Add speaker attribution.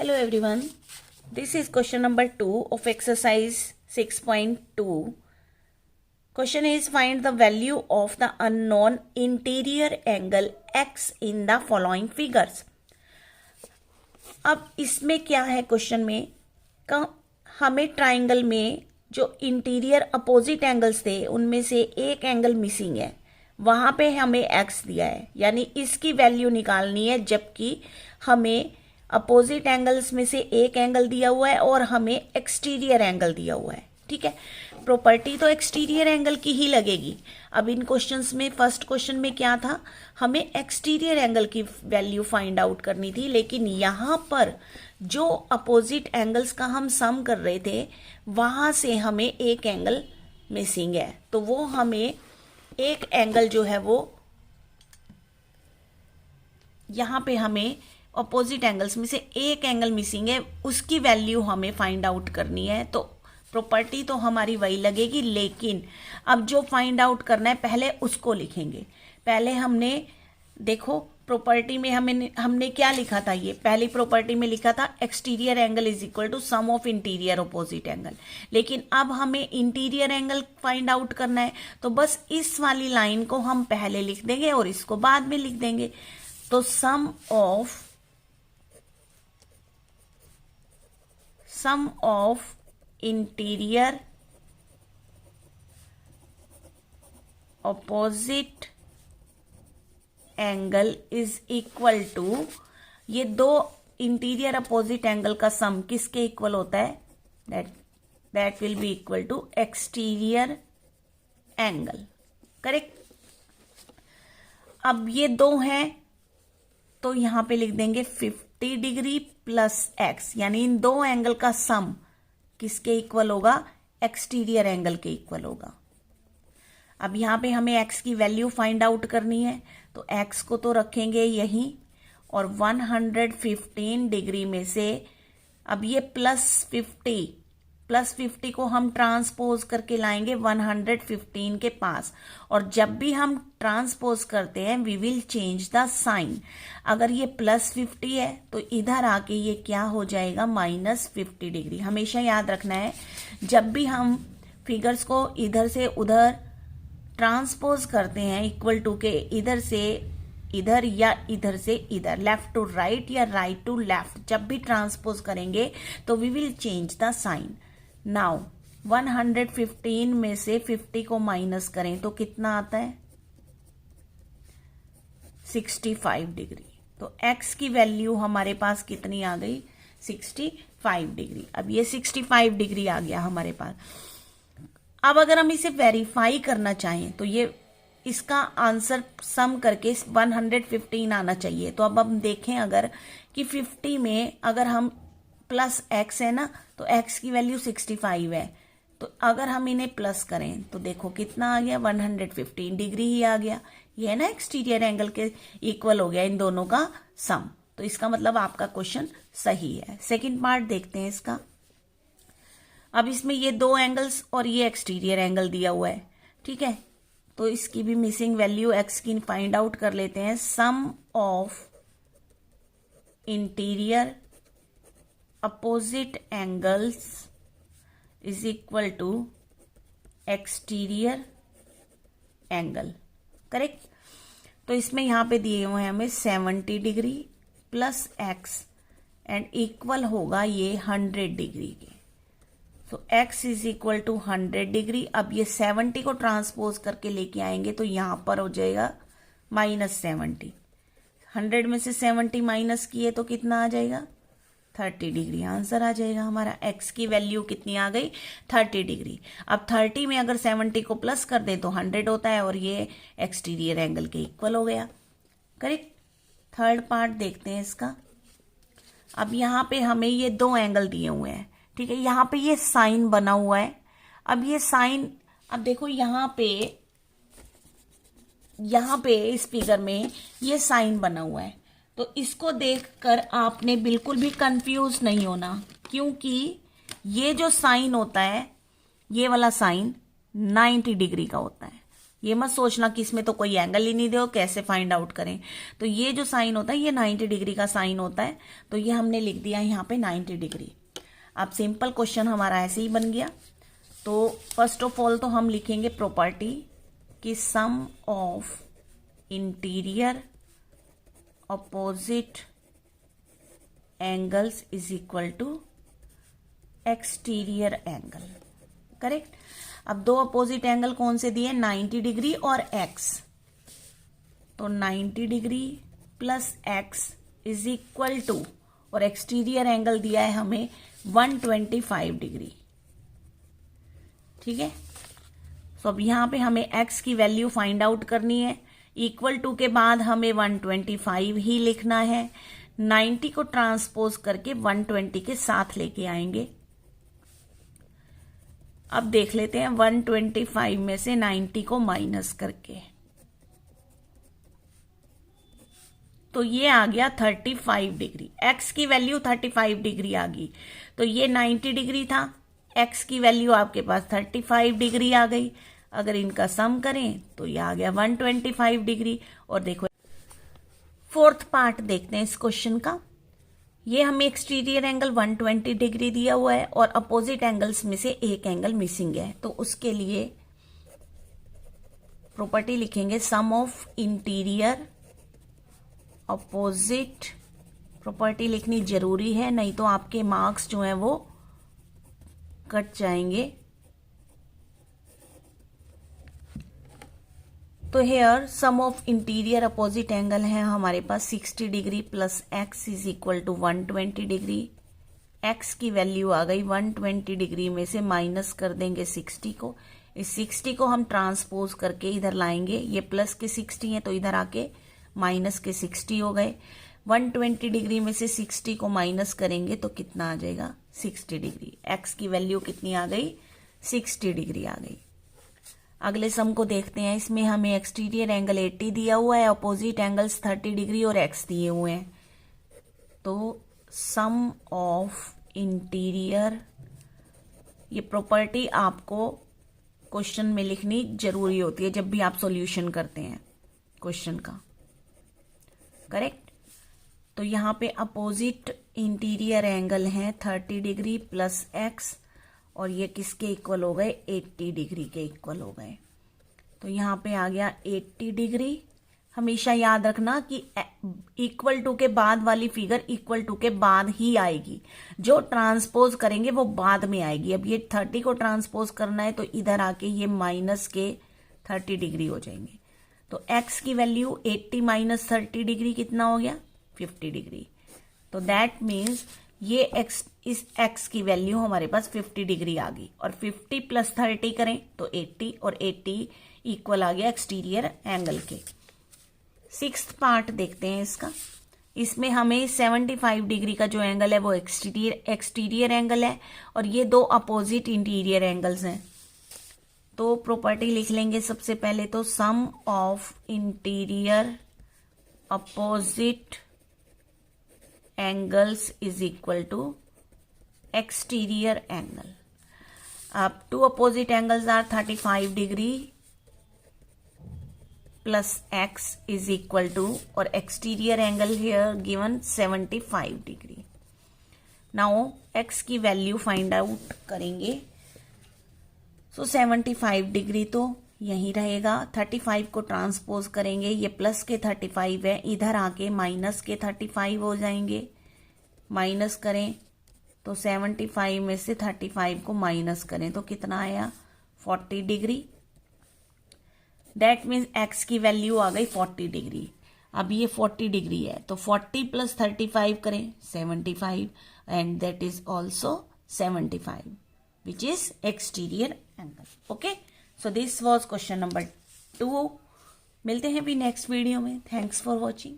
Speaker 1: Hello everyone. This is question number 2 of exercise 6.2. Question is find the value of the unknown interior angle x in the following figures. अब इसमें क्या है question में हमें triangle में जो interior opposite angles थे उनमें से एक एंगल मिसिंग है, वहां पे हमें x दिया है, यानी इसकी वैल्यू निकालनी है, जबकि हमें अपोजिट एंगल्स में से एक एंगल दिया हुआ है और हमें एक्सटीरियर एंगल दिया हुआ है। ठीक है, प्रॉपर्टी तो एक्सटीरियर एंगल की ही लगेगी। अब इन क्वेश्चंस में फर्स्ट क्वेश्चन में क्या था, हमें एक्सटीरियर एंगल की वैल्यू फाइंड आउट करनी थी, लेकिन यहाँ पर जो अपोजिट एंगल्स का हम सम कर रहे थे वहां से हमें एक एंगल मिसिंग है, तो वो हमें एक एंगल जो है वो यहाँ पे हमें अपोजिट एंगल्स में से एक एंगल मिसिंग है, उसकी वैल्यू हमें फाइंड आउट करनी है। तो प्रॉपर्टी तो हमारी वही लगेगी, लेकिन अब जो फाइंड आउट करना है पहले उसको लिखेंगे। पहले हमने देखो प्रॉपर्टी में हमने क्या लिखा था, ये पहली प्रॉपर्टी में लिखा था exterior angle is equal to sum of interior opposite angle, लेकिन अब हमें इंटीरियर एंगल फाइंड आउट करना है, तो बस इस वाली लाइन को हम पहले लिख देंगे और इसको बाद में लिख देंगे। तो sum of interior opposite angle is equal to, ये दो इंटीरियर अपोजिट एंगल का सम किसके इक्वल होता है, that will be equal to exterior angle. Correct. अब ये दो हैं तो यहां पे लिख देंगे 50 डिग्री प्लस x, यानी इन दो एंगल का सम किसके इक्वल होगा, एक्सटीरियर एंगल के इक्वल होगा। अब यहां पे हमें x की वैल्यू फाइंड आउट करनी है, तो x को तो रखेंगे यहीं, और 115 डिग्री में से अब ये प्लस 50 को हम ट्रांसपोज करके लाएंगे 115 के पास, और जब भी हम ट्रांसपोज करते हैं we will change the sign. अगर ये +50 है तो इधर आके ये क्या हो जाएगा, -50 डिग्री। हमेशा याद रखना है, जब भी हम फिगर्स को इधर से उधर ट्रांसपोज करते हैं इक्वल टू के, इधर से इधर या इधर से इधर, लेफ्ट टू राइट या राइट टू लेफ्ट, जब भी ट्रांसपोज करेंगे तो we will change the sign. Now 115 में से 50 को माइनस करें तो कितना आता है, 65 डिग्री। तो x की वैल्यू हमारे पास कितनी आ गई, 65 डिग्री। अब ये 65 डिग्री आ गया हमारे पास। अब अगर हम इसे वेरीफाई करना चाहें तो ये इसका आंसर सम करके 115 आना चाहिए। तो अब हम देखें अगर कि 50 में अगर हम प्लस x है ना, तो x की वैल्यू 65 है, तो अगर हम इन्हें प्लस करें तो देखो कितना आ गया, 115 डिग्री ही आ गया। ये है ना एक्सटीरियर एंगल के इक्वल हो गया इन दोनों का सम। तो इसका मतलब आपका क्वेश्चन सही है। सेकंड पार्ट देखते हैं इसका। अब इसमें ये दो एंगल्स और ये एक्सटीरियर एंगल दिया हुआ है, ठीक है, तो इसकी भी मिसिंग वैल्यू x की फाइंड आउट कर लेते हैं। Sum of interior opposite angles is equal to exterior angle. Correct. तो इसमें यहां पे दिए हुए हैं हमें 70 degree plus x and equal होगा ये 100 डिग्री के। तो x is equal to 100 degree. अब ये 70 को ट्रांसपोज करके लेके आएंगे तो यहां पर हो जाएगा -70। 100 में से 70 माइनस किए तो कितना आ जाएगा, 30 डिग्री। आंसर आ जाएगा हमारा। x की वैल्यू कितनी आ गई, 30 डिग्री। अब 30 में अगर 70 को प्लस कर दे तो 100 होता है, और ये एक्सटीरियर एंगल के इक्वल हो गया। करेक्ट। थर्ड पार्ट देखते हैं इसका। अब यहाँ पे हमें ये दो एंगल दिए हुए हैं, ठीक है, यहाँ पे ये साइन बना हुआ है। अब ये साइन, अब देखो यहाँ पे इस फिगर में ये साइन बना हुआ है, तो इसको देखकर आपने बिल्कुल भी कंफ्यूज नहीं होना, क्योंकि ये जो साइन होता है, ये वाला साइन 90 डिग्री का होता है। ये मत सोचना कि इसमें तो कोई एंगल ही नहीं दे, कैसे फाइंड आउट करें। तो ये जो साइन होता है ये 90 डिग्री का साइन होता है, तो ये हमने लिख दिया यहाँ पे 90 डिग्री। अब सिंपल क्वेश्चन हमारा ऐसे ही बन गया। तो फर्स्ट ऑफ ऑल तो हम लिखेंगे प्रॉपर्टी कि sum of interior opposite angles is equal to exterior angle. Correct. अब दो अपोजिट एंगल कौन से दिए, 90 डिग्री और एक्स। तो 90 degree plus x is equal to, और एक्सटीरियर एंगल दिया है हमें 125 डिग्री। ठीक है। तो अब यहां पे हमें एक्स की वैल्यू फाइंड आउट करनी है। इक्वल टू के बाद हमें 125 ही लिखना है। 90 को ट्रांसपोज करके 120 के साथ लेके आएंगे। अब देख लेते हैं 125 में से 90 को माइनस करके, तो ये आ गया 35 डिग्री। एक्स की वैल्यू 35 डिग्री आ गई। तो ये 90 डिग्री था, एक्स की वैल्यू आपके पास 35 डिग्री आ गई। अगर इनका सम करें तो ये आ गया 125 डिग्री। और देखो फोर्थ पार्ट देखते हैं इस क्वेश्चन का। ये हमें एक्सटीरियर एंगल 120 डिग्री दिया हुआ है और अपोजिट एंगल्स में से एक एंगल मिसिंग है। तो उसके लिए प्रॉपर्टी लिखेंगे सम ऑफ इंटीरियर अपोजिट। प्रॉपर्टी लिखनी जरूरी है, नहीं तो आपके मार्क्स जो हैं वो कट जाएंगे। तो here sum of interior opposite angle है हमारे पास 60 degree plus x is equal to 120 degree. X की वैल्यू आ गई 120 डिग्री में से माइनस कर देंगे 60 को। इस 60 को हम ट्रांसपोज करके इधर लाएंगे, ये प्लस के 60 है तो इधर आके माइनस के 60 हो गए। 120 डिग्री में से 60 को माइनस करेंगे तो कितना आ जाएगा, 60 डिग्री। एक्स की वैल्यू कितनी आ गई, 60 डिग्री आ गई। अगले सम को देखते हैं। इसमें हमें एक्सटीरियर एंगल 80 दिया हुआ है, अपोजिट एंगल्स 30 डिग्री और एक्स दिए हुए हैं। तो सम ऑफ इंटीरियर, ये प्रॉपर्टी आपको क्वेश्चन में लिखनी जरूरी होती है जब भी आप सॉल्यूशन करते हैं क्वेश्चन का। करेक्ट। तो यहाँ पे अपोजिट इंटीरियर एंगल है 30 डिग्री प्लस एक्स, और ये किसके इक्वल हो गए, 80 डिग्री के इक्वल हो गए। तो यहाँ पे आ गया 80 डिग्री। हमेशा याद रखना कि इक्वल टू के बाद वाली फिगर इक्वल टू के बाद ही आएगी, जो ट्रांसपोज करेंगे वो बाद में आएगी। अब ये 30 को ट्रांसपोज करना है तो इधर आके ये माइनस के 30 डिग्री हो जाएंगे। तो एक्स की वैल्यू 80 माइनस 30 डिग्री कितना हो गया, 50 डिग्री। तो दैट मीन्स ये एक्स, इस एक्स की वैल्यू हमारे पास 50 डिग्री आ गई। और 50 प्लस 30 करें तो 80, और 80 इक्वल आ गया एक्सटीरियर एंगल के। सिक्स्थ पार्ट देखते हैं इसका। इसमें हमें 75 डिग्री का जो एंगल है वो एक्सटीरियर एंगल है, और ये दो अपोजिट इंटीरियर एंगल्स हैं। तो प्रॉपर्टी लिख लेंगे सबसे पहले तो sum of interior opposite angles is equal to exterior angle. Two opposite angles are 35 degree plus x is equal to, or exterior angle here given 75 degree. Now x की value find out करेंगे। So 75 degree तो यही रहेगा। 35 को transpose करेंगे, ये plus के 35 है, इधर आके माइनस के 35 हो जाएंगे। माइनस करें तो 75 में से 35 को माइनस करें तो कितना आया, 40 डिग्री। दैट मीन्स एक्स की वैल्यू आ गई 40 डिग्री। अब ये 40 डिग्री है तो 40 प्लस 35 करें 75, and that is also 75 which is exterior angle. Okay, so this was question number 2। मिलते हैं भी नेक्स्ट वीडियो में। Thanks for watching.